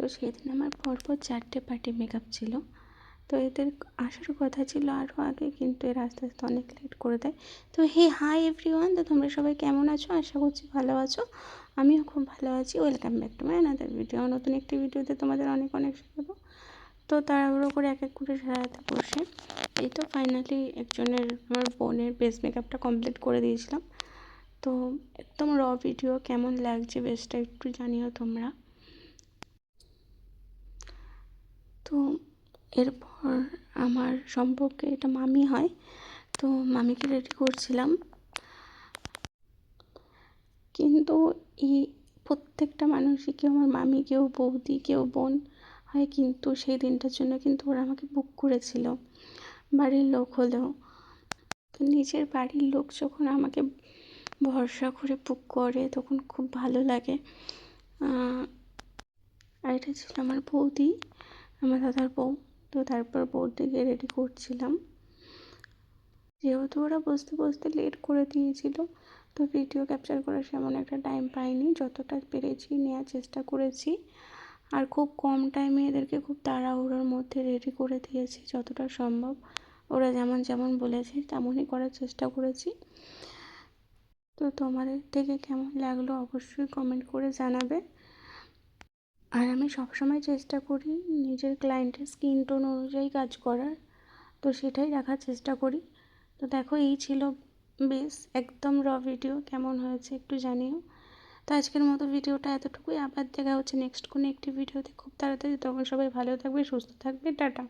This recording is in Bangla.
তো সেদিন আমার পরপর 4টে পার্টি মেকআপ ছিল। তো এদের আসার কথা ছিল আরও আগে, কিন্তু এরা আস্তে আস্তে অনেক লেট করে দেয়। তো হাই এভরিওয়ান, তো তোমরা সবাই কেমন আছো? আশা করছি ভালো আছো। আমিও খুব ভালো আছি। Welcome back to my another video. নতুন একটি ভিডিওতে তোমাদের অনেক অনেক স্বাগত। তো তাড়াহুড়ো করে এক এক করে সারাতে বসে এই তো ফাইনালি একজনের, আমার বোনের বেস মেকআপটা কমপ্লিট করে দিয়েছিলাম। তো একদম র ভিডিও, কেমন লাগছে বেসটা একটু জানিও তোমরা। তো এরপর আমার সম্পর্কে এটা মামি হয়, তো মামিকে রেডি করছিলাম। কিন্তু এই প্রত্যেকটা মানুষই কেউ আমার মামি, কেউ বৌদি, কেউ বোন হয়, কিন্তু সেই দিনটার জন্য কিন্তু ওরা আমাকে বুক করেছিল, বাড়ির লোক হলেও। তো নিজের বাড়ির লোক যখন আমাকে ভরসা করে বুক করে তখন খুব ভালো লাগে। আর এটা ছিল আমার বৌদি, আমার দাদার বউ। তো তারপর বৌদিকে রেডি করছিলাম, যেহেতু ওরা বসতে বসতে লেট করে দিয়েছিল। তো ভিডিও ক্যাপচার করার সেমন একটা টাইম পাইনি, যতটা পেরেছি নেওয়ার চেষ্টা করেছি। আর খুব কম টাইমে এদেরকে খুব তাড়াহুড়োর মধ্যে রেডি করে দিয়েছি যতটা সম্ভব। ওরা যেমন যেমন বলেছে তেমনই করার চেষ্টা করেছি। তো তোমাদের থেকে কেমন লাগলো অবশ্যই কমেন্ট করে জানাবে। আর আমি সবসময় চেষ্টা করি নিজের ক্লায়েন্টের স্কিন টোন অনুযায়ী কাজ করার, তো সেটাই রাখার চেষ্টা করি। তো দেখো, এই ছিল বেশ একদম র ভিডিও। কেমন হয়েছে একটু জানিও। তো আজকের মতো ভিডিওটা এতটুকুই। আবার দেখা হচ্ছে নেক্সট কোনো একটি ভিডিওতে খুব তাড়াতাড়ি। তখন সবাই ভালো থাকবে, সুস্থ থাকবে। টাটা।